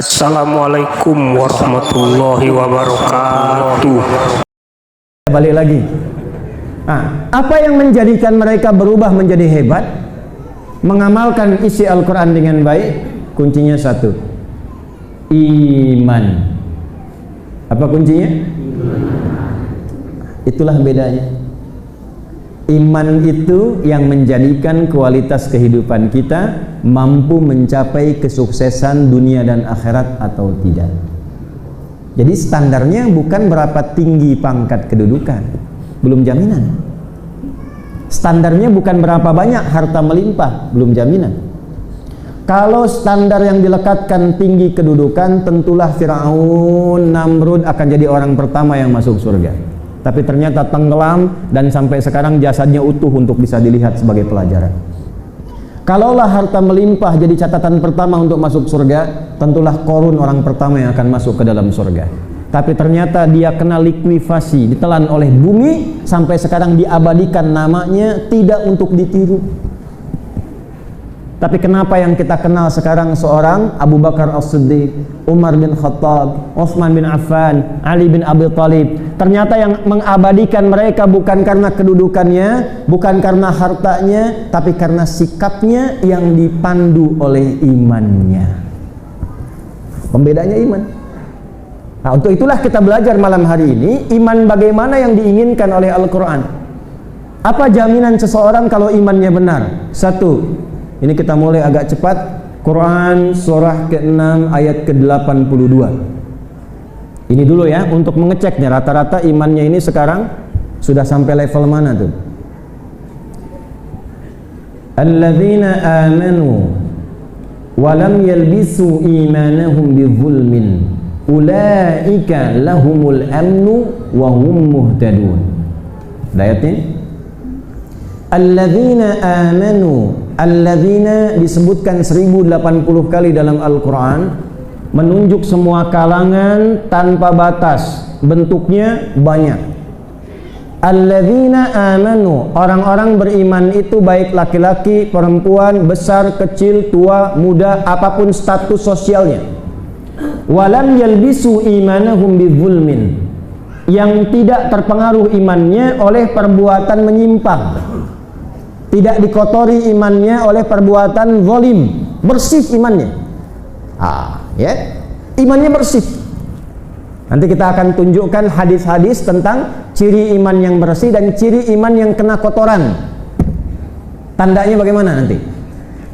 Assalamualaikum warahmatullahi wabarakatuh. Balik lagi. Apa yang menjadikan mereka berubah menjadi hebat? Mengamalkan isi Al-Quran dengan baik. Kuncinya satu, iman. Apa kuncinya? Itulah bedanya. Iman itu yang menjadikan kualitas kehidupan kita mampu mencapai kesuksesan dunia dan akhirat atau tidak. Jadi standarnya bukan berapa tinggi pangkat kedudukan, belum jaminan. Standarnya bukan berapa banyak harta melimpah, belum jaminan. Kalau standar yang dilekatkan tinggi kedudukan, tentulah Fir'aun, Namrud akan jadi orang pertama yang masuk surga. Tapi ternyata tenggelam dan sampai sekarang jasadnya utuh untuk bisa dilihat sebagai pelajaran. Kalaulah harta melimpah jadi catatan pertama untuk masuk surga, tentulah Qarun orang pertama yang akan masuk ke dalam surga. Tapi ternyata dia kena likuifasi, ditelan oleh bumi, sampai sekarang diabadikan namanya, tidak untuk ditiru. Tapi kenapa yang kita kenal sekarang seorang Abu Bakar As-Siddiq, Umar bin Khattab, Utsman bin Affan, Ali bin Abi Thalib, ternyata yang mengabadikan mereka bukan karena kedudukannya, bukan karena hartanya, tapi karena sikapnya yang dipandu oleh imannya. Pembedanya iman. Nah, untuk itulah kita belajar malam hari ini, iman bagaimana yang diinginkan oleh Al-Quran. Apa jaminan seseorang kalau imannya benar? Satu, ini kita mulai agak cepat. Quran surah ke-6 ayat ke-82. Ini dulu ya, untuk mengeceknya rata-rata imannya ini sekarang sudah sampai level mana tuh? Alladzina amanu wa lam yalbisu imanahum bidzulmin ulaika lahumul amnu wa hum muhtadun. Ayatnya alladzina amanu. Alladzina disebutkan 1080 kali dalam Al-Quran, menunjuk semua kalangan tanpa batas, bentuknya banyak. Alladzina amanu, orang-orang beriman itu baik laki-laki, perempuan, besar, kecil, tua, muda, apapun status sosialnya. Walam yalbisu imanahum bidzulmin, yang tidak terpengaruh imannya oleh perbuatan menyimpang, tidak dikotori imannya oleh perbuatan zalim, bersih imannya. Imannya bersih. Nanti kita akan tunjukkan hadis-hadis tentang ciri iman yang bersih dan ciri iman yang kena kotoran. Tandanya bagaimana nanti?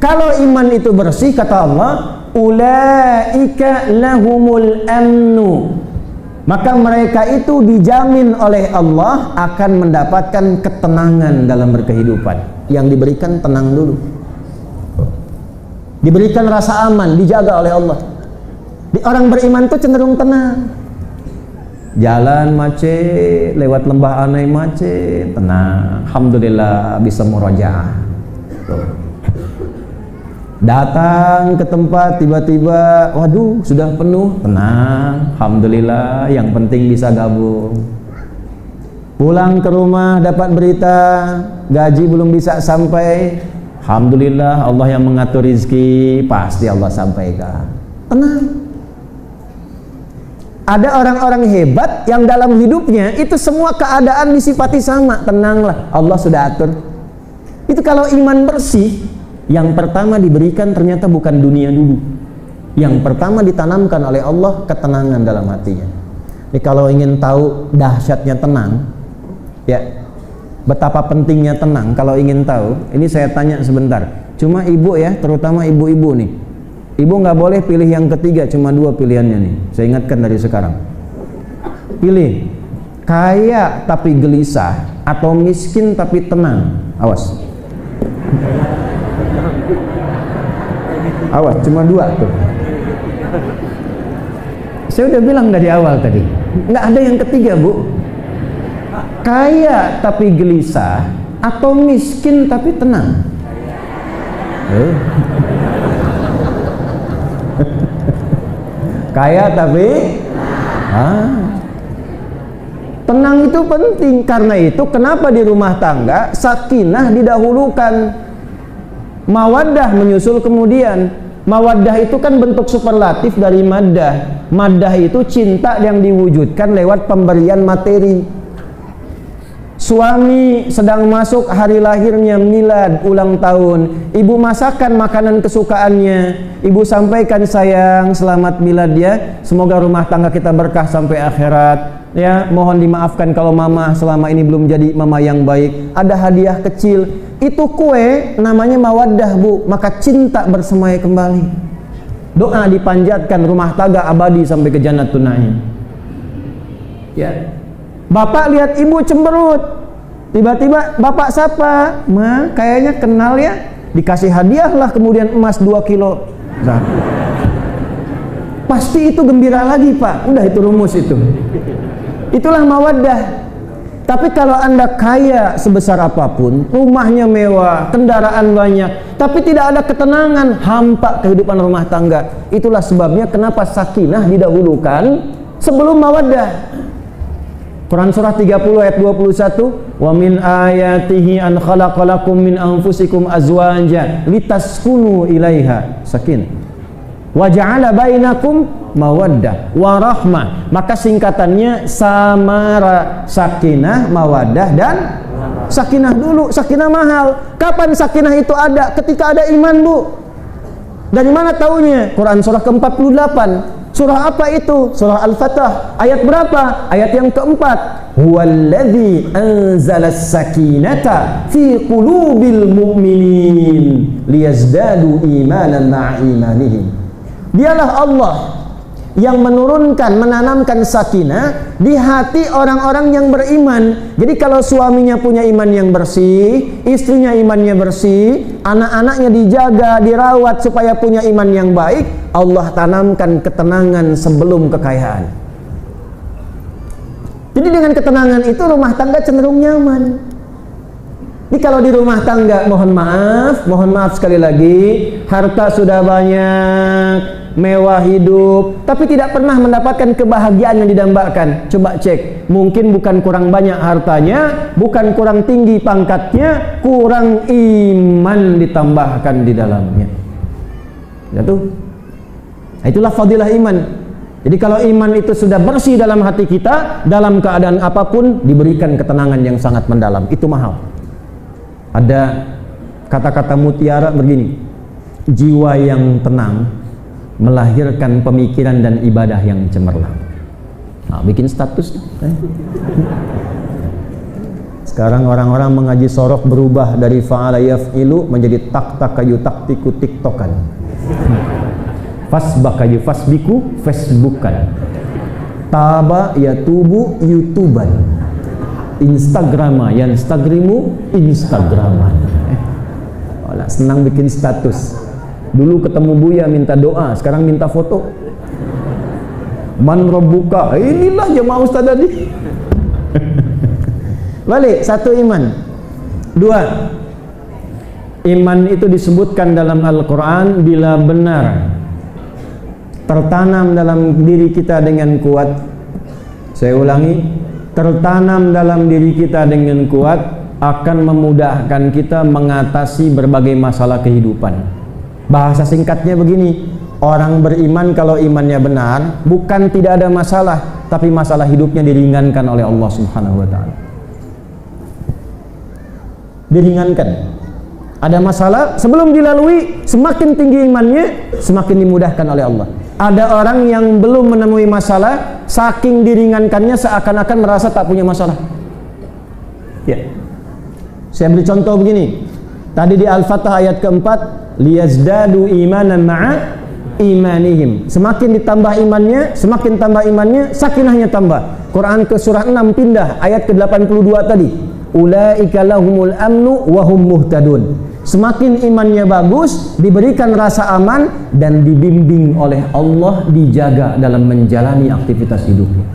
Kalau iman itu bersih, kata Allah, ulaika lahumul amnu, maka mereka itu dijamin oleh Allah akan mendapatkan ketenangan dalam berkehidupan. Yang diberikan tenang dulu, diberikan rasa aman, dijaga oleh Allah. Orang beriman itu cenderung tenang. Jalan macet, lewat lembah anai macet, tenang, alhamdulillah bisa murojaah. Datang ke tempat tiba-tiba, waduh sudah penuh, tenang, alhamdulillah, yang penting bisa gabung. Pulang ke rumah dapat berita gaji belum bisa sampai, alhamdulillah Allah yang mengatur rezeki, pasti Allah sampaikan. Tenang. Ada orang-orang hebat yang dalam hidupnya itu semua keadaan disifati sama, tenanglah, Allah sudah atur. Itu kalau iman bersih, yang pertama diberikan ternyata bukan dunia dulu. Yang pertama ditanamkan oleh Allah ketenangan dalam hatinya. Ini kalau ingin tahu dahsyatnya tenang, ya, betapa pentingnya tenang. Kalau ingin tahu, ini saya tanya sebentar. Cuma ibu ya, terutama ibu-ibu nih. Ibu nggak boleh pilih yang ketiga, cuma dua pilihannya nih. Saya ingatkan dari sekarang. Pilih kaya tapi gelisah atau miskin tapi tenang. Awas. Awas, cuma dua tuh. Saya udah bilang dari awal tadi, nggak ada yang ketiga, Bu. Kaya tapi gelisah atau miskin tapi tenang. Kaya tapi tenang itu penting. Karena itu kenapa di rumah tangga sakinah didahulukan, mawaddah menyusul kemudian. Mawaddah itu kan bentuk superlatif dari maddah. Maddah itu cinta yang diwujudkan lewat pemberian materi. Suami sedang masuk hari lahirnya, milad, ulang tahun, ibu masakan makanan kesukaannya, ibu sampaikan, sayang, selamat milad ya, semoga rumah tangga kita berkah sampai akhirat ya, mohon dimaafkan kalau mama selama ini belum jadi mama yang baik, ada hadiah kecil, itu kue namanya mawaddah bu, maka cinta bersemai kembali, doa dipanjatkan, rumah tangga abadi sampai ke Jannatun Na'im ya. Bapak lihat ibu cemberut, tiba-tiba bapak sapa, ma kayaknya kenal ya, dikasih hadiah lah kemudian emas 2 kilo. Nah, pasti itu gembira lagi pak, udah itu rumus itu. Itulah mawaddah. Tapi kalau anda kaya sebesar apapun, rumahnya mewah, kendaraan banyak, tapi tidak ada ketenangan, hampa kehidupan rumah tangga. Itulah sebabnya kenapa sakinah didahulukan sebelum mawaddah. Quran surah 30 ayat 21, wa min ayatihi an khalaqalakum min anfusikum azwaja litaskunu ilaiha, sakinah, wa ja'ala bainakum mawaddah wa rahmah. Maka singkatannya samara, sakinah, mawaddah dan sakinah dulu. Sakinah mahal. Kapan sakinah itu ada? Ketika ada iman bu. Dari mana taunya? Quran surah ke-48. Surah apa itu? Surah Al-Fatah. Ayat berapa? Ayat yang keempat. Huwallazi anzalas sakinata fi qulubil mu'minin liyazdadu imanan ma'a imanihim. Dialah Allah yang menurunkan, menanamkan sakinah di hati orang-orang yang beriman. Jadi kalau suaminya punya iman yang bersih, istrinya imannya bersih, anak-anaknya dijaga, dirawat supaya punya iman yang baik, Allah tanamkan ketenangan sebelum kekayaan. Jadi dengan ketenangan itu rumah tangga cenderung nyaman. Jadi kalau di rumah tangga, mohon maaf sekali lagi, harta sudah banyak, mewah hidup, tapi tidak pernah mendapatkan kebahagiaan yang didambakan. Coba cek, mungkin bukan kurang banyak hartanya, bukan kurang tinggi pangkatnya, kurang iman ditambahkan di dalamnya. Ya tuh. Itulah fadilah iman. Jadi kalau iman itu sudah bersih dalam hati kita, dalam keadaan apapun diberikan ketenangan yang sangat mendalam. Itu mahal. Ada kata-kata mutiara begini, jiwa yang tenang melahirkan pemikiran dan ibadah yang cemerlang. Nah, bikin status. Sekarang orang-orang mengaji sorok berubah dari fa'ala yaf'ilu menjadi tak-takayu taktiku tiktokan. Fasbakayu fasbiku facebookan. Taba yatubu youtuban. Instagrama yanstagrimu instagraman. Senang bikin status. Dulu ketemu Buya minta doa, sekarang minta foto. Man rabbuka, inilah jemaah Ustaz tadi. Balik, satu iman. Dua, iman itu disebutkan dalam Al-Quran bila benar tertanam dalam diri kita dengan kuat. Saya ulangi, tertanam dalam diri kita dengan kuat akan memudahkan kita mengatasi berbagai masalah kehidupan. Bahasa singkatnya begini, orang beriman kalau imannya benar, bukan tidak ada masalah, tapi masalah hidupnya diringankan oleh Allah Subhanahu wa ta'ala. Diringankan. Ada masalah, sebelum dilalui, semakin tinggi imannya, semakin dimudahkan oleh Allah. Ada orang yang belum menemui masalah, saking diringankannya seakan-akan merasa tak punya masalah. Ya. Saya beri contoh begini. Tadi di Al-Fatah ayat keempat, liyazdadu imanan ma'a imanihim. Semakin ditambah imannya, semakin tambah imannya, sakinahnya tambah. Quran ke surah 6 pindah ayat ke-82 tadi. Ulaika lahumul amnu wa hum muhtadun. Semakin imannya bagus, diberikan rasa aman dan dibimbing oleh Allah, dijaga dalam menjalani aktivitas hidupnya.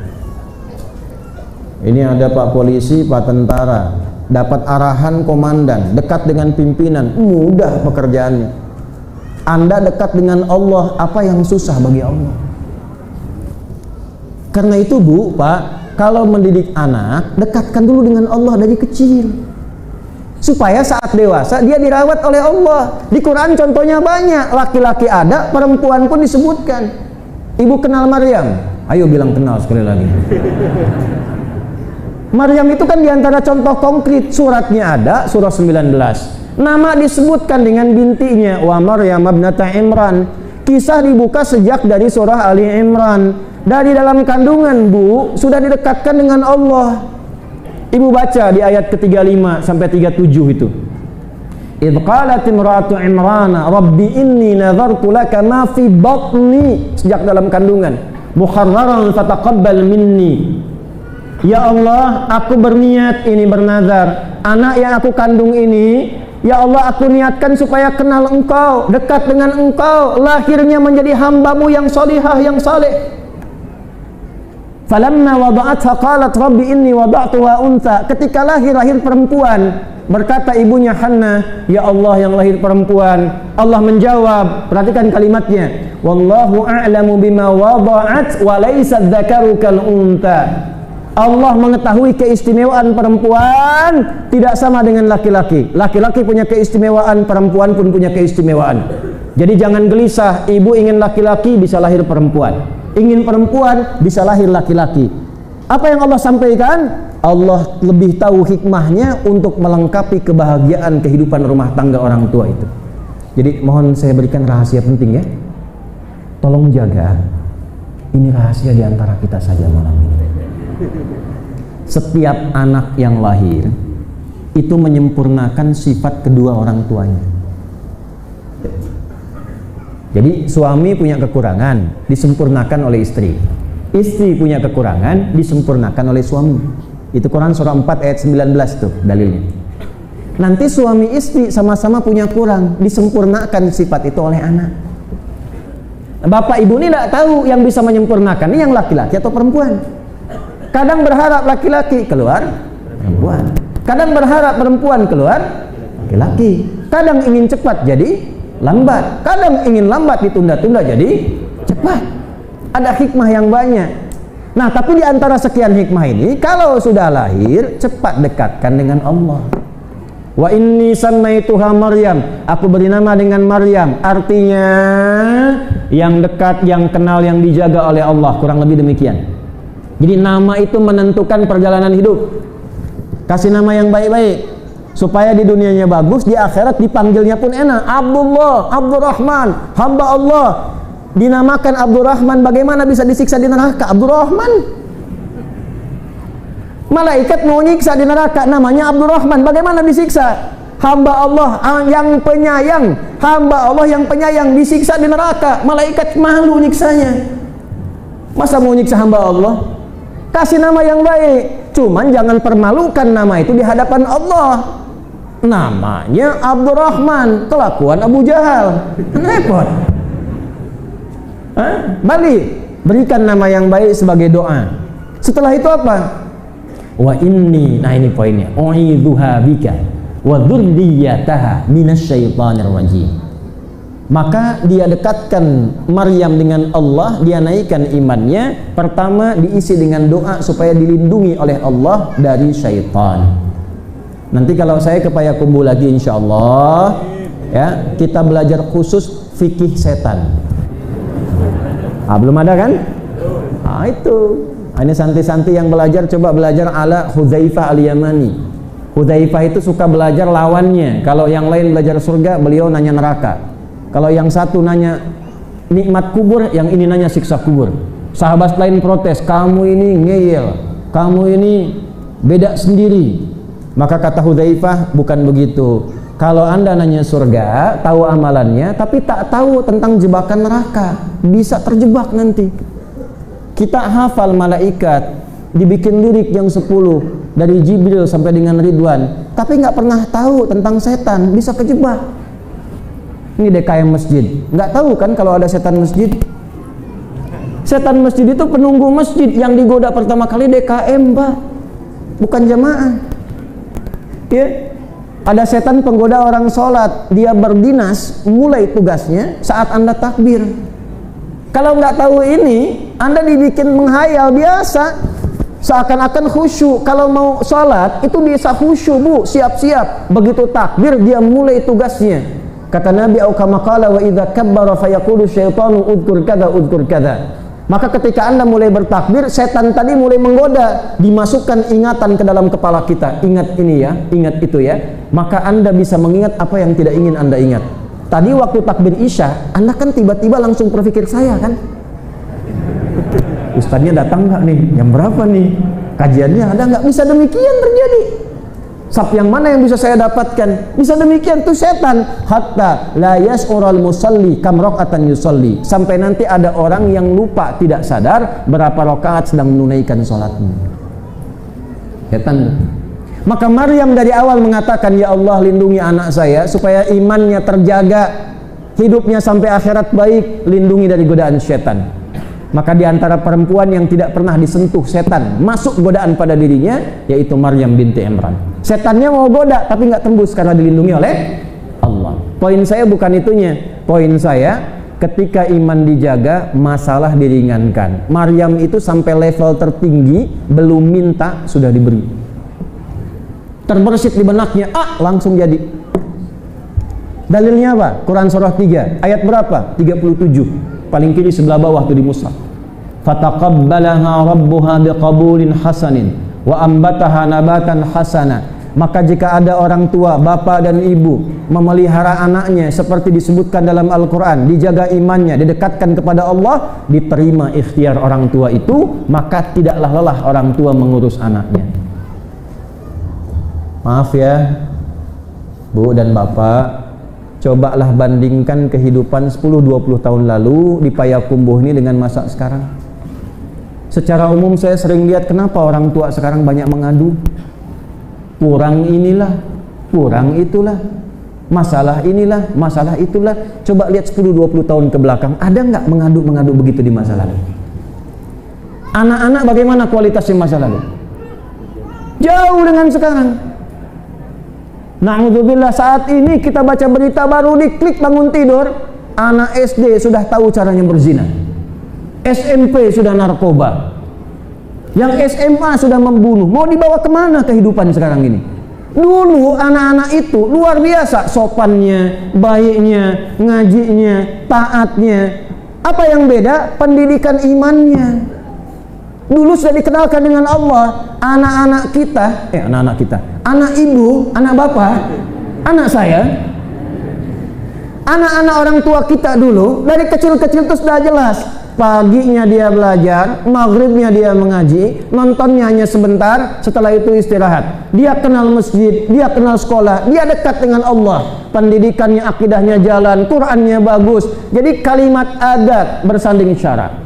Ini ada Pak Polisi, Pak Tentara, dapat arahan komandan, dekat dengan pimpinan, mudah pekerjaannya. Anda dekat dengan Allah, apa yang susah bagi Allah? Karena itu Bu, Pak, kalau mendidik anak, dekatkan dulu dengan Allah dari kecil. supaya saat dewasa dia dirawat oleh Allah. Di Quran contohnya banyak, laki-laki ada, perempuan pun disebutkan. Ibu kenal Maryam? Ayo bilang kenal sekali lagi. Maryam itu kan diantara contoh konkret, suratnya ada, surah 19. Nama disebutkan dengan bintinya, wa Maryam ibnata Imran. Kisah dibuka sejak dari surah Ali Imran. Dari dalam kandungan, Bu, sudah didekatkan dengan Allah. Ibu baca di ayat ke-35 sampai 37 itu. Idh qalat imra'atu Imran, Rabbi inni nadhartu laka ma fi batni. Sejak dalam kandungan. Muharraran fataqabbal minni. Ya Allah, aku berniat ini bernazar, anak yang aku kandung ini, ya Allah, aku niatkan supaya kenal Engkau, dekat dengan Engkau, lahirnya menjadi hambamu yang solihah, yang saleh. Falamma wada'atha qalat rabbi inni wada'tuha untha. Ketika lahir perempuan, berkata ibunya Hannah, ya Allah, yang lahir perempuan. Allah menjawab, perhatikan kalimatnya, wallahu a'lamu bima wada'at wa laysa dzakaru kal untha. Allah mengetahui keistimewaan perempuan tidak sama dengan laki-laki. Laki-laki punya keistimewaan, perempuan pun punya keistimewaan. Jadi jangan gelisah, ibu ingin laki-laki bisa lahir perempuan, ingin perempuan bisa lahir laki-laki. Apa yang Allah sampaikan? Allah lebih tahu hikmahnya untuk melengkapi kebahagiaan kehidupan rumah tangga orang tua itu. Jadi mohon saya berikan rahasia penting ya. Tolong jaga. Ini rahasia di antara kita saja malam ini. Setiap anak yang lahir itu menyempurnakan sifat kedua orang tuanya. Jadi suami punya kekurangan, disempurnakan oleh istri. Istri punya kekurangan, disempurnakan oleh suami. Itu Quran surah 4 ayat 19 tuh dalilnya. Nanti suami istri sama-sama punya kurang, disempurnakan sifat itu oleh anak. Bapak ibu ini tidak tahu yang bisa menyempurnakan ini yang laki-laki atau perempuan. Kadang berharap laki-laki keluar perempuan, kadang berharap perempuan keluar laki-laki, kadang ingin cepat jadi lambat, kadang ingin lambat ditunda-tunda jadi cepat. Ada hikmah yang banyak. Nah, tapi di antara sekian hikmah ini, kalau sudah lahir cepat dekatkan dengan Allah. Wa inni sammaituha Maryam, aku beri nama dengan Maryam, artinya yang dekat, yang kenal, yang dijaga oleh Allah, kurang lebih demikian. Jadi nama itu menentukan perjalanan hidup. Kasih nama yang baik-baik supaya di dunianya bagus, di akhirat dipanggilnya pun enak. Abdullah, Abdurrahman, hamba Allah. Dinamakan Abdurrahman, bagaimana bisa disiksa di neraka? Abdurrahman. Malaikat mau nyiksa di neraka, namanya Abdurrahman, bagaimana disiksa? Hamba Allah yang penyayang, hamba Allah yang penyayang disiksa di neraka, malaikat malu nyiksanya. Masa mau nyiksa hamba Allah? Kasih nama yang baik, cuman jangan permalukan nama itu di hadapan Allah. Namanya Abdurrahman, kelakuan Abu Jahal, repot. Balik, berikan nama yang baik sebagai doa. Setelah itu apa? Wa inni, nah ini poinnya, u'idzuha bika wa dzurriyyataha minasyaitonir rajim. Maka dia dekatkan Maryam dengan Allah, dia naikkan imannya. Pertama diisi dengan doa supaya dilindungi oleh Allah dari syaitan. Nanti kalau saya ke Payakumbuh lagi insyaallah ya, kita belajar khusus fikih setan. Belum ada kan? Itu. Ini santi-santi yang belajar, coba belajar ala Hudzaifah al-Yamani. Hudzaifah itu suka belajar lawannya. Kalau yang lain belajar surga, beliau nanya neraka. Kalau yang satu nanya nikmat kubur, yang ini nanya siksa kubur. Sahabat lain protes, kamu ini ngeyel, kamu ini beda sendiri. Maka kata Hudzaifah, bukan begitu. Kalau anda nanya surga, tahu amalannya, tapi tak tahu tentang jebakan neraka, bisa terjebak nanti. Kita hafal malaikat, dibikin lirik yang 10 dari Jibril sampai dengan Ridwan, tapi nggak pernah tahu tentang setan, bisa kejebak. Ini DKM masjid, nggak tahu kan kalau ada setan masjid? Setan masjid itu penunggu masjid, yang digoda pertama kali DKM, Pak, bukan jamaah. Ya, ada setan penggoda orang sholat, dia berdinas, mulai tugasnya saat anda takbir. Kalau nggak tahu ini, anda dibikin menghayal biasa. Seakan-akan khusyuk. Kalau mau sholat itu bisa khusyuk, Bu, siap-siap. Begitu takbir dia mulai tugasnya. Kata Nabi kama qala wa idza kabbara fayaqulu syaitanu udkur kadza udkur kadza. Maka ketika Anda mulai bertakbir, setan tadi mulai menggoda, dimasukkan ingatan ke dalam kepala kita. Ingat ini ya, ingat itu ya. Maka Anda bisa mengingat apa yang tidak ingin Anda ingat. Tadi waktu takbir Isya, Anda kan tiba-tiba langsung berpikir saya kan, ustadznya datang nggak nih? Jam berapa nih? Kajiannya ada nggak? Bisa demikian terjadi. Sab yang mana yang bisa saya dapatkan? Bisa demikian tuh setan. Hatta la yas'ural musalli kam raqatan yusalli. Sampai nanti ada orang yang lupa, tidak sadar berapa rakaat sedang menunaikan salatnya. Setan. Maka Maryam dari awal mengatakan, ya Allah lindungi anak saya supaya imannya terjaga, hidupnya sampai akhirat baik, lindungi dari godaan setan. Maka di antara perempuan yang tidak pernah disentuh setan, masuk godaan pada dirinya, yaitu Maryam binti Imran. Setannya mau goda, tapi nggak tembus karena dilindungi oleh Allah. Poin saya bukan itunya. Poin saya, ketika iman dijaga, masalah diringankan. Maryam itu sampai level tertinggi, belum minta, sudah diberi. Terbersit di benaknya, langsung jadi. Dalilnya apa? Quran surah 3, ayat berapa? 37. Paling kiri sebelah bawah tuh di mushaf. Fataqabbalaha rabbuha biqabulin hasanin wa ambataha nabatan hasana. Maka jika ada orang tua, bapak dan ibu memelihara anaknya seperti disebutkan dalam Al-Quran, dijaga imannya, didekatkan kepada Allah, diterima ikhtiar orang tua itu, maka tidaklah lelah orang tua mengurus anaknya. Maaf ya Bu dan Bapak, cobalah bandingkan kehidupan 10-20 tahun lalu di Payakumbuh ini dengan masa sekarang. Secara umum saya sering lihat kenapa orang tua sekarang banyak mengadu. Kurang inilah, kurang itulah, masalah inilah, masalah itulah. Coba lihat 10-20 tahun ke belakang, ada nggak mengadu-mengadu begitu di masa lalu? Anak-anak bagaimana kualitasnya masa lalu? Jauh dengan sekarang. Na'udzubillah, saat ini kita baca berita baru, diklik bangun tidur, anak SD sudah tahu caranya berzina, SMP sudah narkoba, yang SMA sudah membunuh. Mau dibawa kemana kehidupan sekarang ini? Dulu anak-anak itu luar biasa sopannya, baiknya, ngajinya, taatnya. Apa yang beda? Pendidikan imannya. Dulu sudah dikenalkan dengan Allah. Anak-anak kita, anak ibu, anak bapak, anak saya, anak-anak orang tua kita dulu dari kecil-kecil itu sudah jelas. Paginya dia belajar, maghribnya dia mengaji, nontonnya hanya sebentar, setelah itu istirahat. Dia kenal masjid, dia kenal sekolah, dia dekat dengan Allah. Pendidikannya, akidahnya jalan, Qurannya bagus. Jadi kalimat adat bersanding syarak.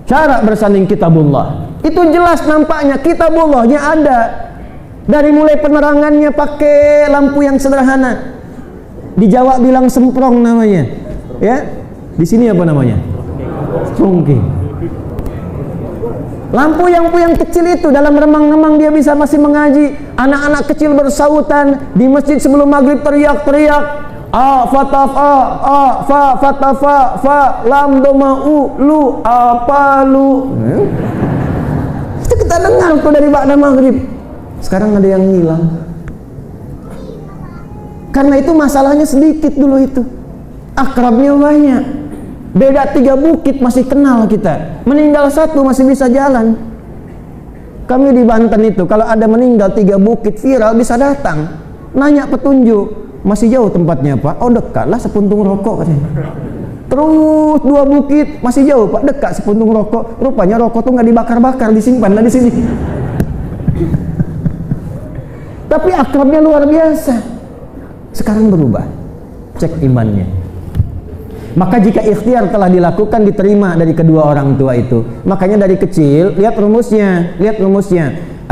Syarak bersanding kitabullah. Itu jelas nampaknya, kitabullahnya ada. Dari mulai penerangannya pakai lampu yang sederhana. Di Jawa bilang semprong namanya. Ya. Di sini apa namanya? Strongking. Lampu yang kecil itu dalam remang-remang dia bisa masih mengaji. Anak-anak kecil bersautan di masjid sebelum maghrib teriak-teriak, fa lam doma lu apa lu. Itu kita dengar tuh dari ba'da maghrib. Sekarang ada yang hilang. Karena itu masalahnya sedikit dulu itu. Akrabnya banyak. Beda 3 bukit masih kenal kita. Meninggal 1 masih bisa jalan. Kami di Banten itu kalau ada meninggal 3 bukit viral bisa datang. Nanya petunjuk. Masih jauh tempatnya Pak? Oh dekat lah sepuntung rokok katanya. Terus 2 bukit masih jauh Pak, dekat sepuntung rokok. Rupanya rokok tuh nggak dibakar-bakar, disimpan lah di sini. Tapi akrabnya luar biasa. Sekarang berubah. Cek imannya. Maka jika ikhtiar telah dilakukan, diterima dari kedua orang tua itu. Makanya dari kecil, lihat rumusnya.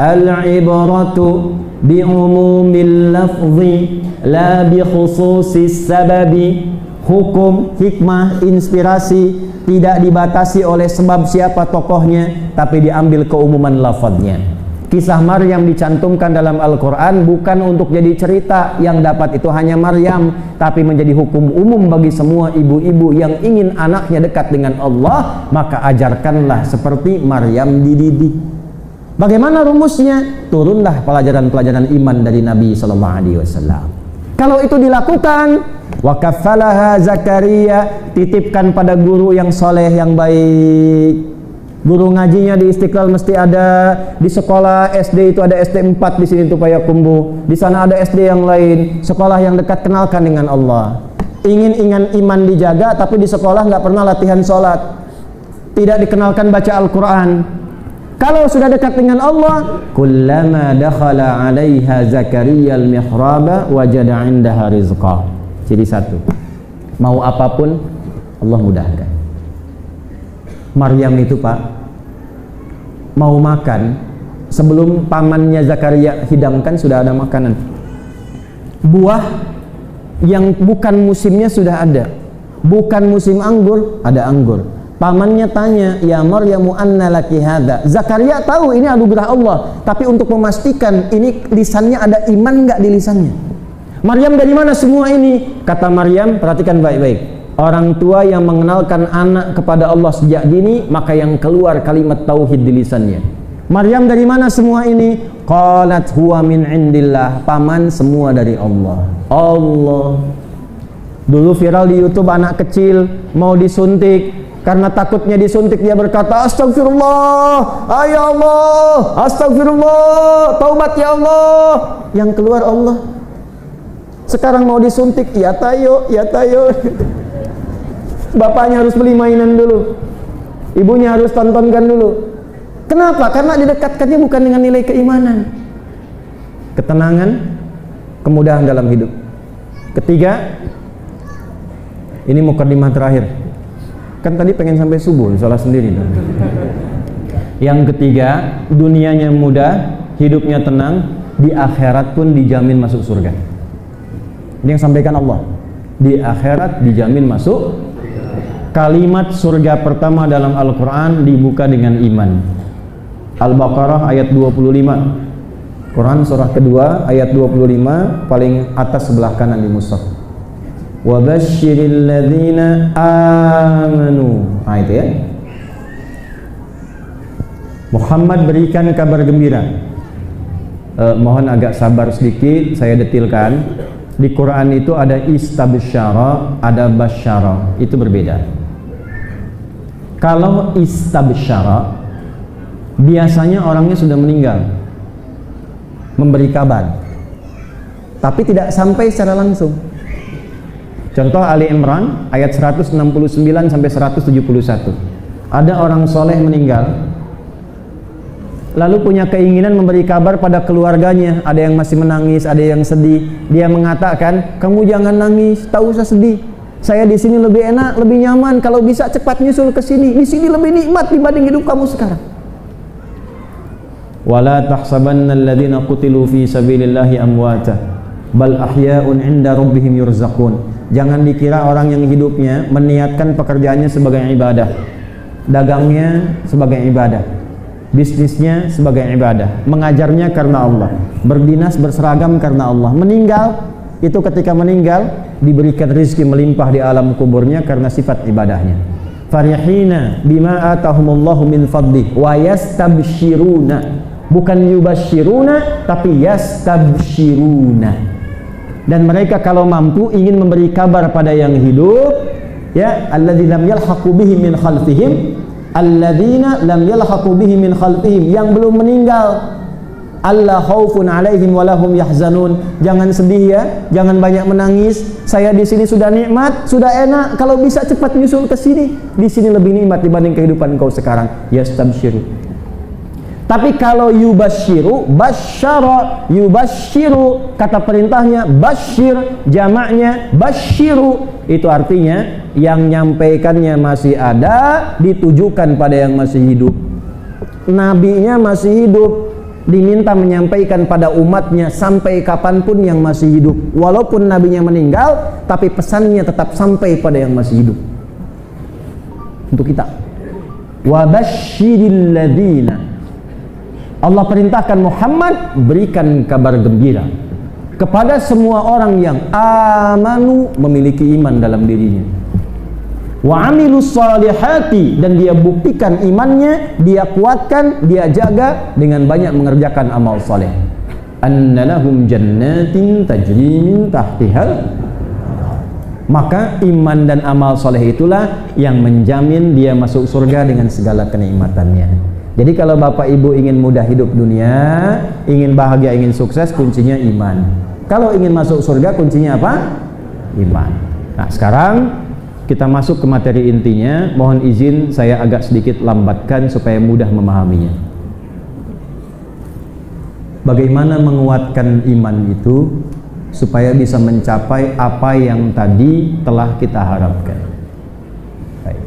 Al-ibratu bi'umumil lafzi la bi khususis sababi. Hukum, hikmah, inspirasi tidak dibatasi oleh sebab siapa tokohnya, tapi diambil keumuman lafadznya. Kisah Maryam dicantumkan dalam Al-Quran bukan untuk jadi cerita yang dapat itu hanya Maryam, tapi menjadi hukum umum bagi semua ibu-ibu yang ingin anaknya dekat dengan Allah. Maka ajarkanlah seperti Maryam dididik. Bagaimana rumusnya? Turunlah pelajaran-pelajaran iman dari Nabi sallallahu alaihi wasallam. Kalau itu dilakukan, wa kaffalaha Zakaria, titipkan pada guru yang soleh yang baik. Guru ngajinya di Istiqlal mesti ada, di sekolah SD itu ada SD 4 di sini tuh Payakumbuh. Di sana ada SD yang lain, sekolah yang dekat, kenalkan dengan Allah. Ingin iman dijaga tapi di sekolah nggak pernah latihan sholat, tidak dikenalkan baca Al-Quran. Kalau sudah dekat dengan Allah, kullama dakhala 'alaiha Zakaria al-mihraba wajada 'indaha rizqa. Ciri satu, mau apapun Allah mudahkan. Maryam itu Pak, mau makan, sebelum pamannya Zakaria hidangkan sudah ada makanan. Buah yang bukan musimnya sudah ada. Bukan musim anggur, ada anggur. Pamannya tanya, ya Maryamu anna laki hadza. Zakaria tahu ini anugerah Allah, tapi untuk memastikan ini lisannya ada iman nggak di lisannya. Maryam, dari mana semua ini? Kata Maryam, perhatikan baik-baik. Orang tua yang mengenalkan anak kepada Allah sejak dini, maka yang keluar kalimat tauhid di lisannya. Maryam, dari mana semua ini? Qalat huwa min indillah. Paman, semua dari Allah. Allah. Dulu viral di YouTube, anak kecil mau disuntik. Karena takutnya disuntik, dia berkata, astagfirullah, ya Allah, astagfirullah, taubat ya Allah. Yang keluar Allah. Sekarang mau disuntik, ya tayo, ya tayo. Bapaknya harus beli mainan dulu, ibunya harus tontonkan dulu. Kenapa? Karena didekatkannya bukan dengan nilai keimanan, ketenangan, kemudahan dalam hidup. Ketiga, ini mukadimah terakhir. Kan tadi pengen sampai subuh, salah sendiri dong. Yang ketiga, dunianya mudah, hidupnya tenang, di akhirat pun dijamin masuk surga. Ini yang sampaikan Allah. Di akhirat dijamin masuk. Kalimat surga pertama dalam Al-Quran dibuka dengan iman. Al-Baqarah ayat 25. Quran surah kedua ayat 25, paling atas sebelah kanan di mushaf. Wa basyiril ladzina amanu. Nah itu ya. Muhammad berikan kabar gembira. Mohon agak sabar sedikit, saya detilkan. Di Quran itu ada istabsyara, ada basyara. Itu berbeda. Kalau istabsyara, biasanya orangnya sudah meninggal, memberi kabar, tapi tidak sampai secara langsung. Contoh Ali Imran ayat 169 sampai 171. Ada orang soleh meninggal, lalu punya keinginan memberi kabar pada keluarganya. Ada yang masih menangis, ada yang sedih. Dia mengatakan, kamu jangan nangis, tak usah sedih. Saya di sini lebih enak, lebih nyaman. Kalau bisa cepat nyusul ke sini. Di sini lebih nikmat dibanding hidup kamu sekarang. Wala tahsabanna alladhina qutilu fi sabilillahi amwata bal ahya'un 'inda rabbihim yurzaqun. Jangan dikira orang yang hidupnya meniatkan pekerjaannya sebagai ibadah, dagangnya sebagai ibadah, bisnisnya sebagai ibadah, mengajarnya karena Allah, berdinas berseragam karena Allah. Meninggal, itu ketika meninggal diberikan rezeki melimpah di alam kuburnya karena sifat ibadahnya. Farihina bima atahumullahu min fadlih wa yastabshiruna, bukan yubasyiruna tapi yastabshiruna. Dan mereka kalau mampu ingin memberi kabar pada yang hidup, ya, alladzina lam yalhaqu bihi min khalfihim, alladzina lam yalhaqu bihi min khalfihim, yang belum meninggal. Alla khaufun alaihim wa lahum yahzanun. Jangan sedih ya, jangan banyak menangis. Saya di sini sudah nikmat, sudah enak. Kalau bisa cepat nyusul ke sini. Di sini lebih nikmat dibanding kehidupan kau sekarang. Yastabsyiru. Tapi kalau yubasyiru, basyara, yubasyiru, kata perintahnya basyir, jamaknya basyiru. Itu artinya yang nyampaikannya masih ada, ditujukan pada yang masih hidup. Nabinya masih hidup, diminta menyampaikan pada umatnya sampai kapanpun yang masih hidup. Walaupun nabinya meninggal, tapi pesannya tetap sampai pada yang masih hidup. Untuk kita. Wa basyiril ladzina, Allah perintahkan Muhammad berikan kabar gembira kepada semua orang yang amanu, memiliki iman dalam dirinya. wa amilus salihati, dan dia buktikan imannya, dia kuatkan, dia jaga dengan banyak mengerjakan amal saleh. Annalahum jannatin tajri min tahtihal, maka iman dan amal saleh itulah yang menjamin dia masuk surga dengan segala kenikmatannya. Jadi kalau Bapak Ibu ingin mudah hidup dunia, ingin bahagia, ingin sukses, kuncinya iman. Kalau ingin masuk surga, kuncinya apa? Iman. Nah, sekarang kita masuk ke materi intinya. Mohon izin saya agak sedikit lambatkan supaya mudah memahaminya. Bagaimana menguatkan iman itu supaya bisa mencapai apa yang tadi telah kita harapkan. Baik.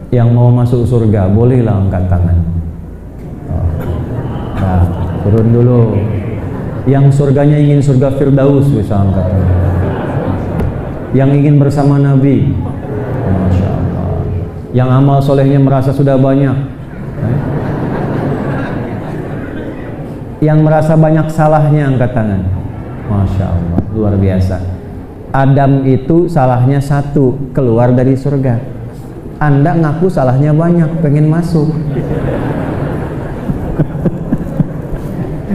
Yang mau masuk surga bolehlah angkat tangan. Nah, turun dulu. Yang surganya ingin surga Firdaus bisa angkat tangan. Yang ingin bersama Nabi, Masya Allah. Yang amal solehnya merasa sudah banyak, yang merasa banyak salahnya angkat tangan. Masya Allah, luar biasa. Adam itu salahnya satu, keluar dari surga. Anda ngaku salahnya banyak, pengen masuk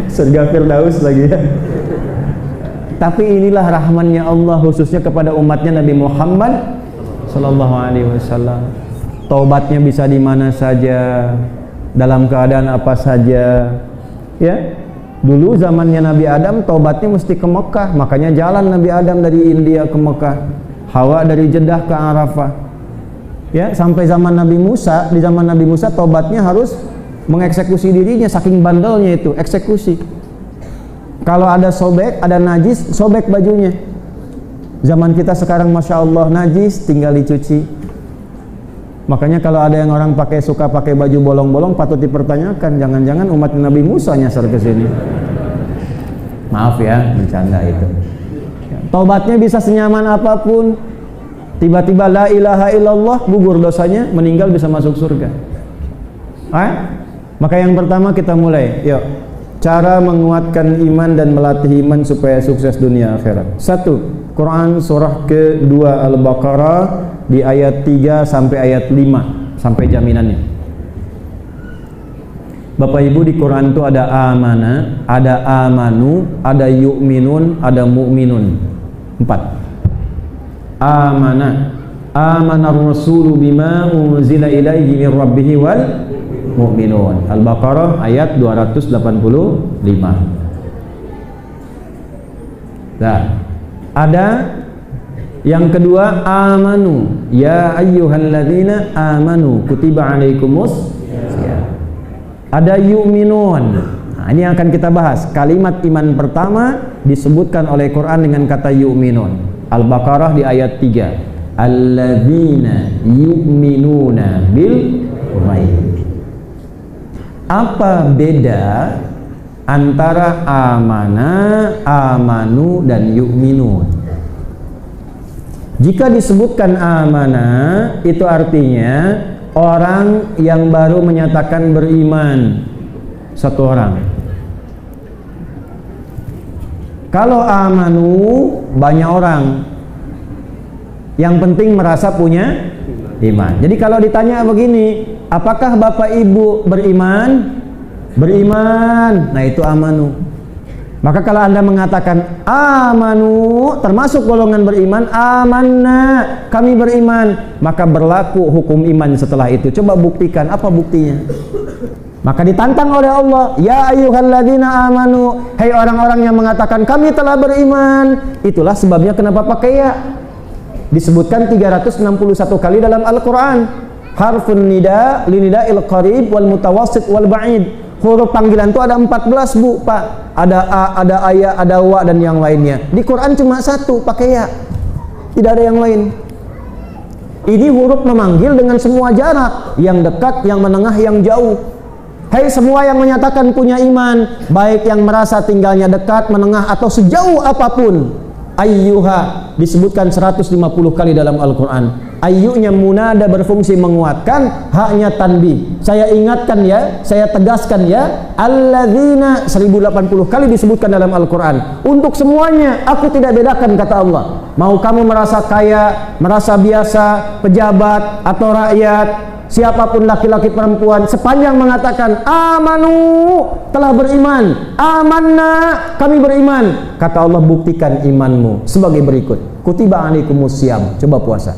surga Firdaus lagi ya. Tapi inilah rahmannya Allah khususnya kepada umatnya Nabi Muhammad Sallallahu Alaihi Wasallam. Taubatnya bisa di mana saja, dalam keadaan apa saja. Ya, dulu zamannya Nabi Adam taubatnya mesti ke Mekah, makanya jalan Nabi Adam dari India ke Mekah, Hawa dari Jeddah ke Arafah. Ya, sampai zaman Nabi Musa, di zaman Nabi Musa taubatnya harus mengeksekusi dirinya, saking bandelnya itu, eksekusi. Kalau ada sobek, ada najis, sobek bajunya. Zaman kita sekarang Masya Allah najis, tinggal dicuci. Makanya kalau ada yang orang suka pakai baju bolong-bolong, patut dipertanyakan, jangan-jangan umat Nabi Musa nyasar ke sini. Maaf ya, bercanda itu. Taubatnya bisa senyaman apapun. Tiba-tiba la ilaha illallah, gugur dosanya, meninggal bisa masuk surga. Maka yang pertama kita mulai, yuk. Cara menguatkan iman dan melatih iman supaya sukses dunia akhirat. 1. Quran surah ke-2 Al-Baqarah di ayat 3 sampai ayat 5 sampai jaminannya. Bapak Ibu, di Quran itu ada amana, ada amanu, ada yu'minun, ada mu'minun. 4. Amana, amanar rasulu bima unzila ilaihi min rabbihi wal mu'minun. Al-Baqarah ayat 285. Nah, ada yang kedua amanu, ya ayyuhalladzina amanu kutiba alaikumus siyam. Ada yu'minun. Nah, ini yang akan kita bahas. Kalimat iman pertama disebutkan oleh Quran dengan kata yu'minun. Al-Baqarah di ayat 3. Alladzina yu'minuna bil ghaib. Apa beda antara amana, amanu, dan yu'minun? Jika disebutkan amana, itu artinya orang yang baru menyatakan beriman, satu orang. Kalau amanu, banyak orang. Yang penting merasa punya iman. Jadi kalau ditanya begini, apakah Bapak Ibu beriman? Beriman. Nah, itu amanu. Maka kalau Anda mengatakan amanu, termasuk golongan beriman, amanna, kami beriman, maka berlaku hukum iman setelah itu. Coba buktikan, apa buktinya? Maka ditantang oleh Allah, ya ayyuhalladzina amanu, hai orang-orang yang mengatakan kami telah beriman. Itulah sebabnya kenapa pakai ya. Disebutkan 361 kali dalam Al-Quran. Harfun nida, linida'il qarib wal mutawassit wal ba'id. Huruf panggilan itu ada 14, Bu, Pak. Ada a, ada aya, ada wa, dan yang lainnya. Di Quran cuma satu, pakai ya. Tidak ada yang lain. Ini huruf memanggil dengan semua jarak, yang dekat, yang menengah, yang jauh. Hai semua yang menyatakan punya iman, baik yang merasa tinggalnya dekat, menengah, atau sejauh apapun. Ayyuha disebutkan 150 kali dalam Al-Quran. Ayyunya munada berfungsi menguatkan, haknya tanbih. Saya ingatkan ya, saya tegaskan ya, alladzina 1080 kali disebutkan dalam Al-Quran. Untuk semuanya aku tidak bedakan, kata Allah. Mau kamu merasa kaya, merasa biasa, pejabat atau rakyat, siapapun laki-laki perempuan, sepanjang mengatakan amanu, telah beriman, amanna, kami beriman, kata Allah, buktikan imanmu sebagai berikut. Kutiba alaikumus syiyam, coba puasa.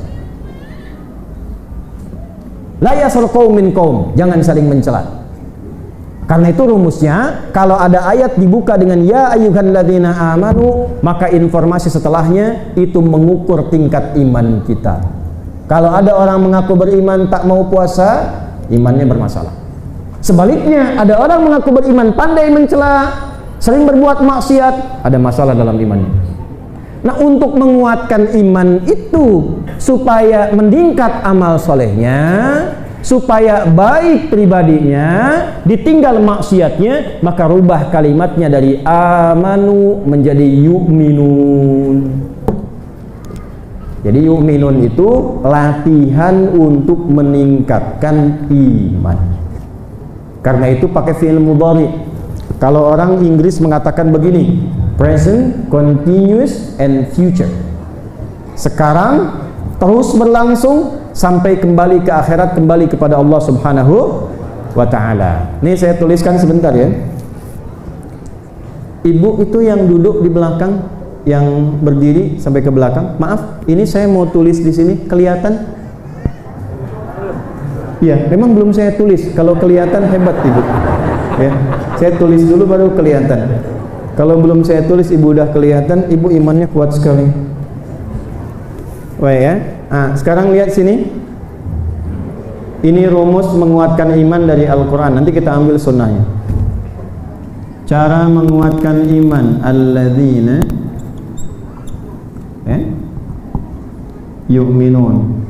La yasal qaum min qaum, jangan saling mencela. Karena itu rumusnya, kalau ada ayat dibuka dengan ya ayyuhalladzina amanu, maka informasi setelahnya itu mengukur tingkat iman kita. Kalau ada orang mengaku beriman tak mau puasa, imannya bermasalah. Sebaliknya, ada orang mengaku beriman pandai mencela, sering berbuat maksiat, ada masalah dalam imannya. Nah, untuk menguatkan iman itu supaya meningkat amal solehnya, supaya baik pribadinya, ditinggal maksiatnya, maka rubah kalimatnya dari amanu menjadi yu'minun. Jadi yu'minun itu latihan untuk meningkatkan iman. Karena itu pakai fi'il mudhari. Kalau orang Inggris mengatakan begini, present, continuous, and future. Sekarang terus berlangsung sampai kembali ke akhirat, kembali kepada Allah Subhanahu wa ta'ala. Ini saya tuliskan sebentar ya. Ibu itu yang duduk di belakang, yang berdiri sampai ke belakang. Maaf, ini saya mau tulis di sini, kelihatan? Iya, memang belum saya tulis. Kalau kelihatan hebat Ibu. Ya, saya tulis dulu baru kelihatan. Kalau belum saya tulis Ibu udah kelihatan, Ibu imannya kuat sekali. Wah ya. Nah, sekarang lihat sini. Ini rumus menguatkan iman dari Al-Quran. Nanti kita ambil sunnahnya. Cara menguatkan iman alladzina yu'minun.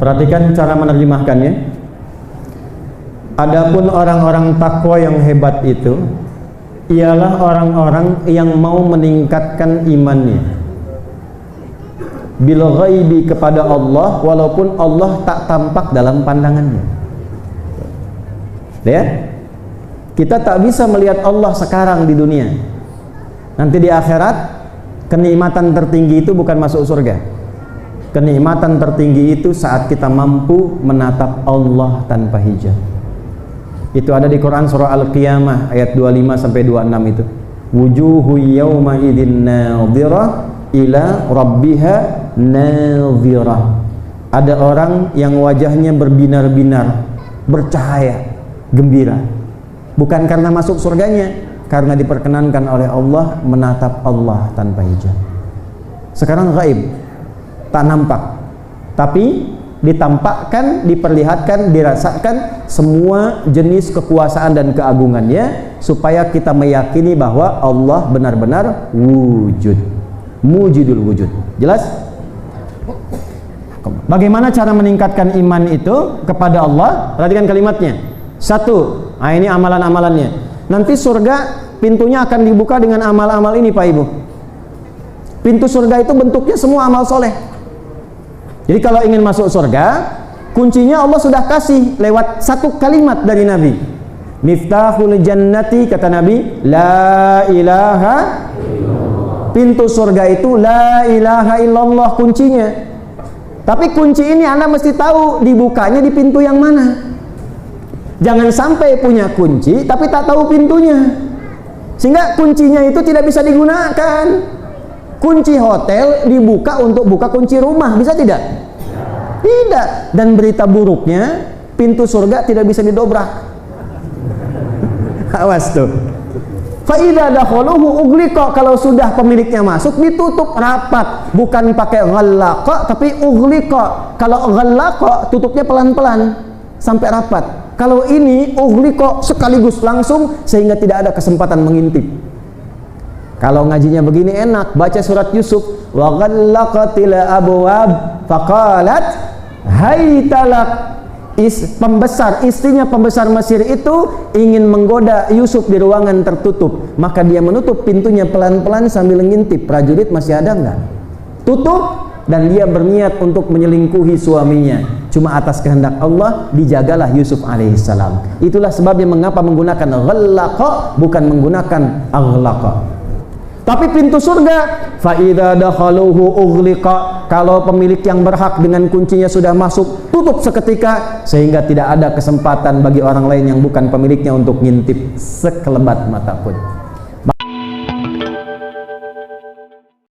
Perhatikan cara menerjemahkannya. Adapun orang-orang takwa yang hebat itu ialah orang-orang yang mau meningkatkan imannya bil ghaibi, kepada Allah walaupun Allah tak tampak dalam pandangannya. Lihat, kita tak bisa melihat Allah sekarang di dunia. Nanti di akhirat kenikmatan tertinggi itu bukan masuk surga. Kenikmatan tertinggi itu saat kita mampu menatap Allah tanpa hijab. Itu ada di Quran surah Al-Qiyamah ayat 25 sampai 26 itu. Wujuhu yawma idzin nadhirah ila rabbiha nadhirah. Ada orang yang wajahnya berbinar-binar, bercahaya, gembira. Bukan karena masuk surganya, karena diperkenankan oleh Allah menatap Allah tanpa hijab. Sekarang gaib, tak nampak, tapi ditampakkan, diperlihatkan, dirasakan semua jenis kekuasaan dan keagungannya, supaya kita meyakini bahwa Allah benar-benar wujud, mujidul wujud. Jelas? Bagaimana cara meningkatkan iman itu kepada Allah? Perhatikan kalimatnya. Satu, nah ini amalan-amalannya. Nanti surga pintunya akan dibuka dengan amal-amal ini Pak Ibu. Pintu surga itu bentuknya semua amal soleh. Jadi kalau ingin masuk surga, kuncinya Allah sudah kasih lewat satu kalimat dari Nabi. Miftahul jannati, kata Nabi, la ilaha illallah. Pintu surga itu la ilaha illallah kuncinya. Tapi kunci ini Anda mesti tahu dibukanya di pintu yang mana. Jangan sampai punya kunci tapi tak tahu pintunya, sehingga kuncinya itu tidak bisa digunakan. Kunci hotel dibuka untuk buka kunci rumah, bisa tidak? Tidak. Dan berita buruknya, pintu surga tidak bisa didobrak. Awas tuh. Fa idza dakhaluhu ughliqa, kalau sudah pemiliknya masuk ditutup rapat, bukan pakai ghallaqa tapi ughliqa. Kalau ghallaqa tutupnya pelan-pelan sampai rapat. Kalau ini ughliqa sekaligus langsung sehingga tidak ada kesempatan mengintip. Kalau ngajinya begini enak, baca surat Yusuf, wa ghallaqatil abwab faqalat haytalak istrinya pembesar Mesir itu ingin menggoda Yusuf di ruangan tertutup, maka dia menutup pintunya pelan-pelan sambil ngintip prajurit masih ada nggak. Tutup, dan dia berniat untuk menyelingkuhi suaminya. Cuma atas kehendak Allah dijagalah Yusuf alaihissalam. Itulah sebabnya mengapa menggunakan ghallaqa bukan menggunakan aghlaqa. Tapi pintu surga, fa idza dakhaluhu ughliqa, kalau pemilik yang berhak dengan kuncinya sudah masuk, tutup seketika sehingga tidak ada kesempatan bagi orang lain yang bukan pemiliknya untuk ngintip sekelebat mata pun.